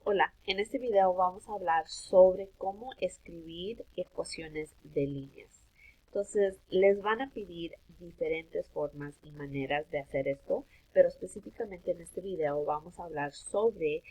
Hola, en este video vamos a hablar sobre cómo escribir ecuaciones de líneas. Entonces, les van a pedir diferentes formas y maneras de hacer esto, pero específicamente en este video vamos a hablar sobre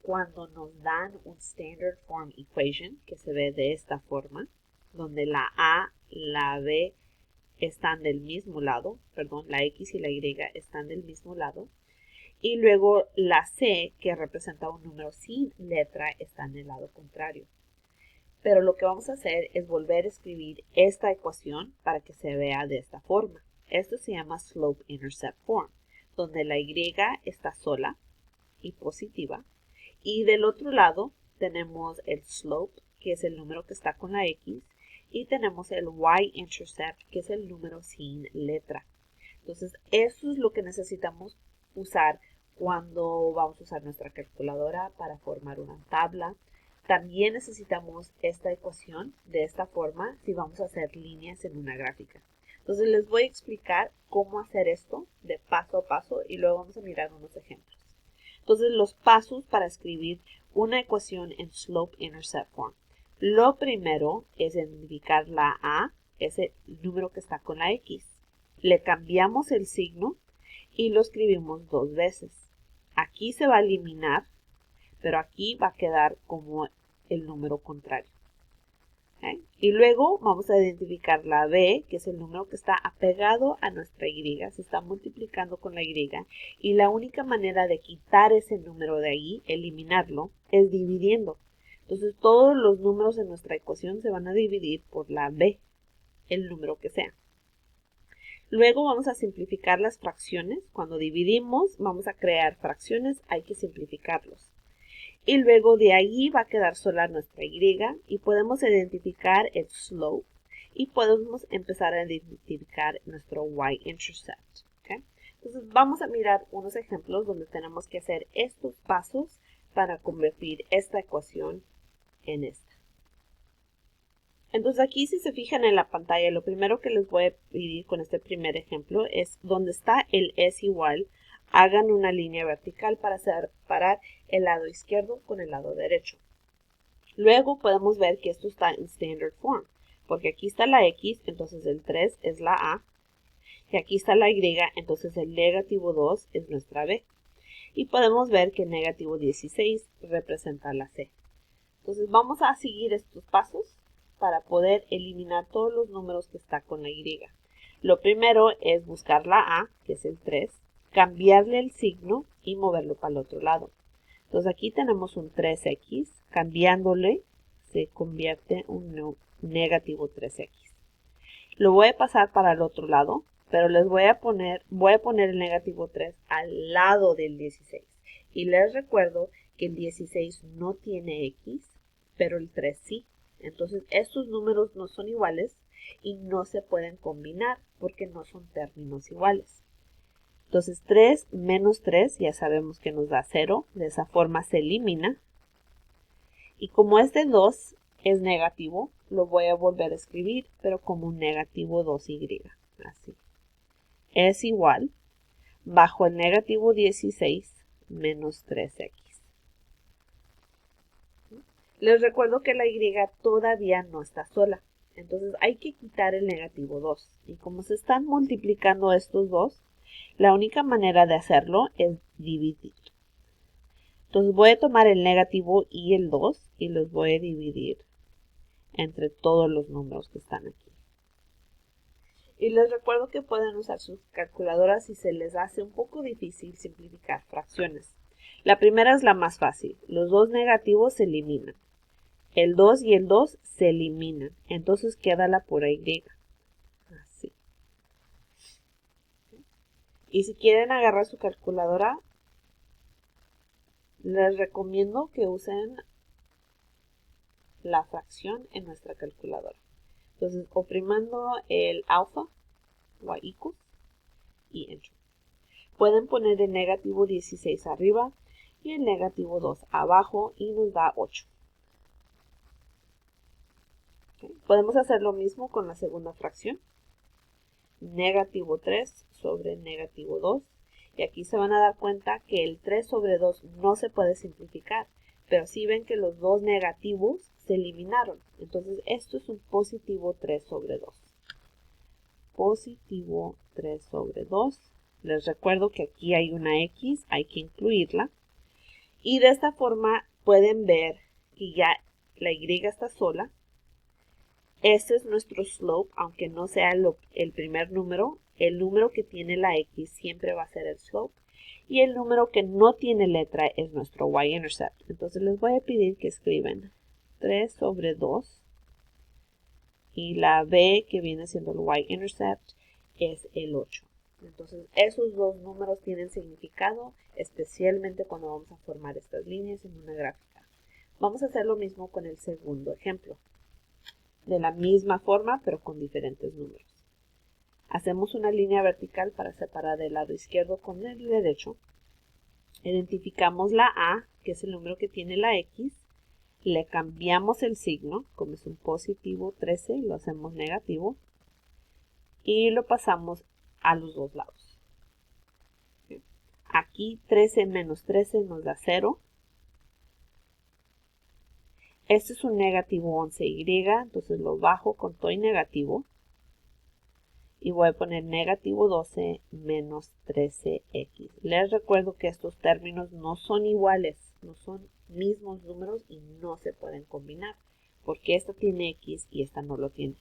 cuando nos dan un Standard Form Equation, que se ve de esta forma, donde la A, la B están del mismo lado, perdón, la X y la Y están del mismo lado. Y luego la C, que representa un número sin letra, está en el lado contrario. Pero lo que vamos a hacer es volver a escribir esta ecuación para que se vea de esta forma. Esto se llama Slope-Intercept Form, donde la Y está sola y positiva. Y del otro lado tenemos el slope, que es el número que está con la X. Y tenemos el Y-intercept, que es el número sin letra. Entonces, eso es lo que necesitamos usar cuando vamos a usar nuestra calculadora para formar una tabla. También necesitamos esta ecuación de esta forma si vamos a hacer líneas en una gráfica. Entonces les voy a explicar cómo hacer esto de paso a paso y luego vamos a mirar unos ejemplos. Entonces los pasos para escribir una ecuación en Slope-Intercept Form. Lo primero es identificar la A, ese número que está con la X. Le cambiamos el signo y lo escribimos dos veces. Aquí se va a eliminar, pero aquí va a quedar como el número contrario. ¿Okay? Y luego vamos a identificar la B, que es el número que está apegado a nuestra Y, se está multiplicando con la Y, y la única manera de quitar ese número de ahí, eliminarlo, es dividiendo. Entonces todos los números en nuestra ecuación se van a dividir por la B, el número que sea. Luego vamos a simplificar las fracciones. Cuando dividimos, vamos a crear fracciones, hay que simplificarlos. Y luego de ahí va a quedar sola nuestra Y y podemos identificar el slope y podemos empezar a identificar nuestro Y-intercept. ¿Okay? Entonces vamos a mirar unos ejemplos donde tenemos que hacer estos pasos para convertir esta ecuación en esta. Entonces aquí si se fijan en la pantalla, lo primero que les voy a pedir con este primer ejemplo es donde está el es igual, hagan una línea vertical para separar el lado izquierdo con el lado derecho. Luego podemos ver que esto está en Standard Form, porque aquí está la X, entonces el 3 es la A, y aquí está la Y, entonces el negativo 2 es nuestra B. Y podemos ver que el negativo 16 representa la C. Entonces vamos a seguir estos pasos para poder eliminar todos los números que está con la Y. Lo primero es buscar la A, que es el 3, cambiarle el signo y moverlo para el otro lado. Entonces aquí tenemos un 3x, cambiándole se convierte en un negativo 3x. Lo voy a pasar para el otro lado, pero voy a poner el negativo 3 al lado del 16. Y les recuerdo que el 16 no tiene x, pero el 3 sí. Entonces estos números no son iguales y no se pueden combinar porque no son términos iguales. Entonces 3 menos 3 ya sabemos que nos da 0. De esa forma se elimina. Y como este 2 es negativo, lo voy a volver a escribir, pero como un negativo 2y. Así. Es igual bajo el negativo 16 menos 3x. Les recuerdo que la y todavía no está sola. Entonces hay que quitar el negativo 2. Y como se están multiplicando estos dos, la única manera de hacerlo es dividir. Entonces voy a tomar el negativo y el 2 y los voy a dividir entre todos los números que están aquí. Y les recuerdo que pueden usar sus calculadoras si se les hace un poco difícil simplificar fracciones. La primera es la más fácil. Los dos negativos se eliminan. El 2 y el 2 se eliminan. Entonces queda la pura Y. Así. Y si quieren agarrar su calculadora, les recomiendo que usen la fracción en nuestra calculadora. Entonces, oprimando el alfa, y equals, y enter. Pueden poner el negativo 16 arriba y el negativo 2 abajo y nos da 8. ¿Okay? Podemos hacer lo mismo con la segunda fracción. Negativo 3 sobre negativo 2. Y aquí se van a dar cuenta que el 3 sobre 2 no se puede simplificar, Pero si ven que los dos negativos se eliminaron. Entonces esto es un positivo 3 sobre 2. Positivo 3 sobre 2. Les recuerdo que aquí hay una X, hay que incluirla. Y de esta forma pueden ver que ya la Y está sola. Este es nuestro slope, aunque no sea el primer número. El número que tiene la X siempre va a ser el slope. Y el número que no tiene letra es nuestro y-intercept. Entonces les voy a pedir que escriban 3 sobre 2. Y la b, que viene siendo el y-intercept, es el 8. Entonces esos dos números tienen significado, especialmente cuando vamos a formar estas líneas en una gráfica. Vamos a hacer lo mismo con el segundo ejemplo. De la misma forma, pero con diferentes números. Hacemos una línea vertical para separar el lado izquierdo con el derecho. Identificamos la A, que es el número que tiene la X. Le cambiamos el signo, como es un positivo 13, lo hacemos negativo. Y lo pasamos a los dos lados. Aquí 13 menos 13 nos da 0. Este es un negativo 11y, entonces lo bajo con todo y negativo. Y voy a poner negativo 12 menos 13x. Les recuerdo que estos términos no son iguales, no son mismos números y no se pueden combinar. Porque esta tiene x y esta no lo tiene.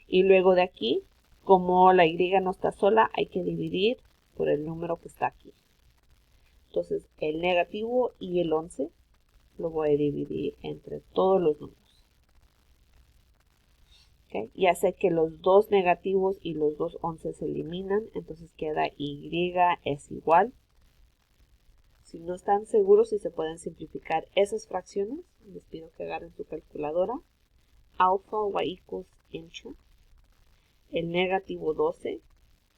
Y luego de aquí, como la y no está sola, hay que dividir por el número que está aquí. Entonces el negativo y el 11 lo voy a dividir entre todos los números. ¿Okay? Ya sé que los dos negativos y los dos 11 se eliminan, entonces queda y es igual. Si no están seguros si se pueden simplificar esas fracciones, les pido que agarren su calculadora. Alpha y equals integer. El negativo 12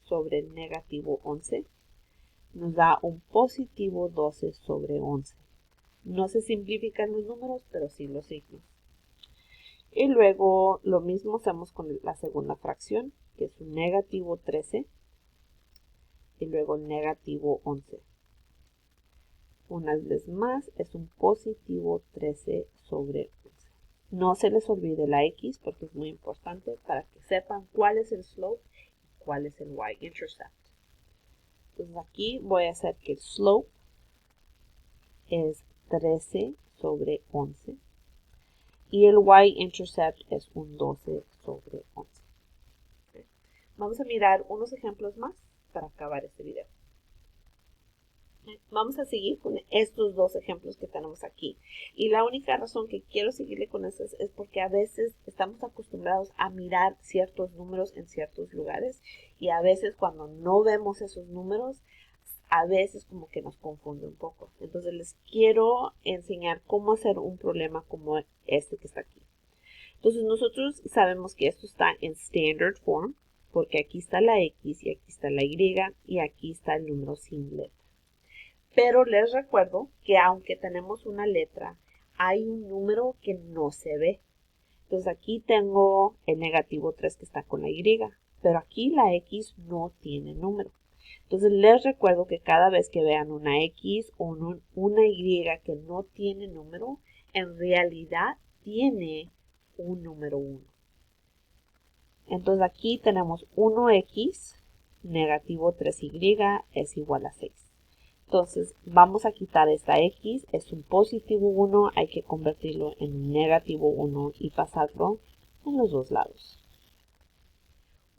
sobre el negativo 11 nos da un positivo 12 sobre 11. No se simplifican los números, pero sí los signos. Y luego lo mismo hacemos con la segunda fracción, que es un negativo 13 y luego el negativo 11. Una vez más es un positivo 13 sobre 11. No se les olvide la X porque es muy importante para que sepan cuál es el slope y cuál es el y-intercept. Entonces aquí voy a hacer que el slope es 13 sobre 11. Y el y-intercept es un 12 sobre 11. ¿Okay? Vamos a mirar unos ejemplos más para acabar este video. ¿Okay? Vamos a seguir con estos dos ejemplos que tenemos aquí. Y la única razón que quiero seguirle con estos es porque a veces estamos acostumbrados a mirar ciertos números en ciertos lugares. Y a veces cuando no vemos esos números, a veces como que nos confunde un poco. Entonces les quiero enseñar cómo hacer un problema como este que está aquí. Entonces nosotros sabemos que esto está en standard form porque aquí está la X y aquí está la Y y aquí está el número sin letra. Pero les recuerdo que aunque tenemos una letra, hay un número que no se ve. Entonces aquí tengo el negativo 3 que está con la Y, pero aquí la X no tiene número. Entonces les recuerdo que cada vez que vean una X o una Y que no tiene número, en realidad tiene un número 1. Entonces aquí tenemos 1x, negativo 3y es igual a 6. Entonces vamos a quitar esta x, es un positivo 1, hay que convertirlo en un negativo 1 y pasarlo en los dos lados.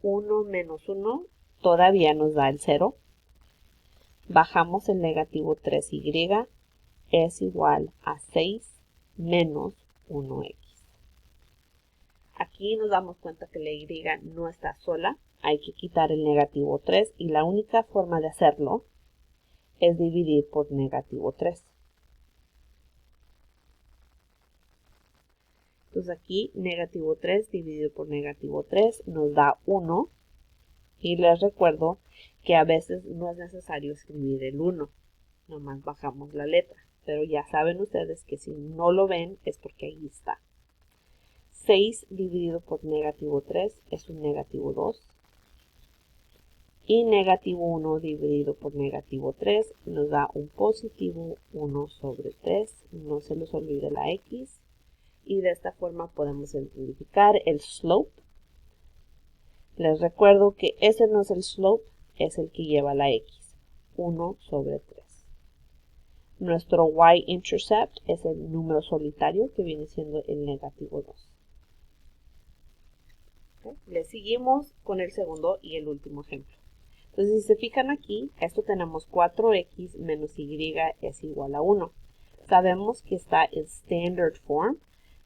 1 menos 1 todavía nos da el 0. Bajamos el negativo 3y, es igual a 6 menos 1x. Aquí nos damos cuenta que la y no está sola, hay que quitar el negativo 3 y la única forma de hacerlo es dividir por negativo 3. Entonces aquí negativo 3 dividido por negativo 3 nos da 1 y les recuerdo que a veces no es necesario escribir el 1, nomás bajamos la letra, pero ya saben ustedes que si no lo ven es porque ahí está. 6 dividido por negativo 3 es un negativo 2. Y negativo 1 dividido por negativo 3 nos da un positivo 1 sobre 3. No se les olvide la x. Y de esta forma podemos identificar el slope. Les recuerdo que ese no es el slope, es el que lleva la x. 1 sobre 3. Nuestro y-intercept es el número solitario que viene siendo el negativo 2. ¿Okay? Le seguimos con el segundo y el último ejemplo. Entonces, si se fijan aquí, esto tenemos 4x menos y es igual a 1. Sabemos que está en standard form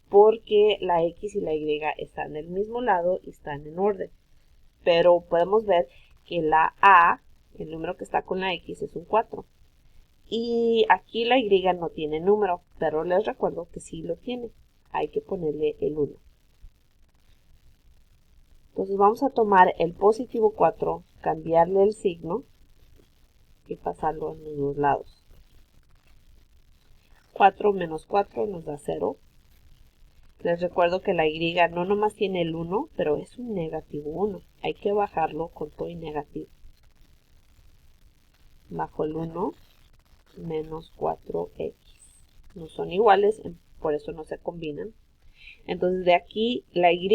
porque la x y la y están del mismo lado y están en orden. Pero podemos ver que la a, el número que está con la x, es un 4. Y aquí la y no tiene número, pero les recuerdo que sí lo tiene. Hay que ponerle el 1. Entonces vamos a tomar el positivo 4, cambiarle el signo y pasarlo en los dos lados. 4 menos 4 nos da 0. Les recuerdo que la y no nomás tiene el 1, pero es un negativo 1. Hay que bajarlo con todo y negativo. Bajo el 1 menos 4x. No son iguales, por eso no se combinan. Entonces de aquí la y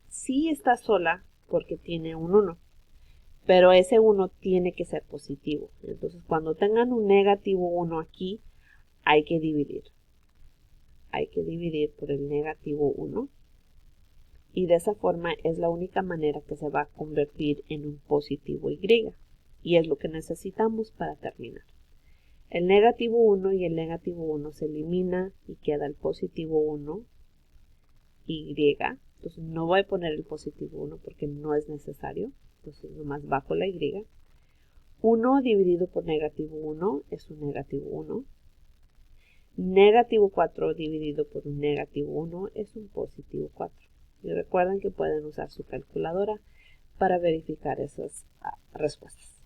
sí está sola porque tiene un 1. Pero ese 1 tiene que ser positivo. Entonces cuando tengan un negativo 1 aquí, hay que dividir. Hay que dividir por el negativo 1. Y de esa forma es la única manera que se va a convertir en un positivo y. Y es lo que necesitamos para terminar. El negativo 1 y el negativo 1 se elimina y queda el positivo 1 y. Entonces no voy a poner el positivo 1 porque no es necesario. Entonces nomás bajo la y. 1 dividido por negativo 1 es un negativo 1. Negativo 4 dividido por un negativo 1 es un positivo 4. Y recuerden que pueden usar su calculadora para verificar esas respuestas.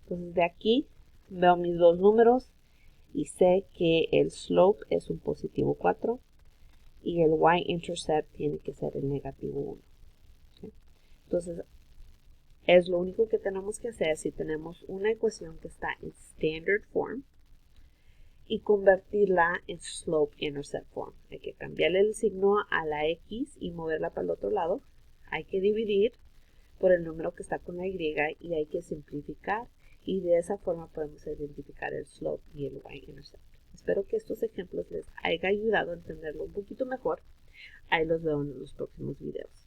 Entonces de aquí veo mis dos números y sé que el slope es un positivo 4 y el y-intercept tiene que ser el negativo 1. ¿Okay? Entonces es lo único que tenemos que hacer si tenemos una ecuación que está en standard form y convertirla en slope-intercept form. Hay que cambiarle el signo a la x y moverla para el otro lado. Hay que dividir por el número que está con la y y hay que simplificar y de esa forma podemos identificar el slope y el y-intercept. Espero que estos ejemplos les haya ayudado a entenderlo un poquito mejor. Ahí los veo en los próximos videos.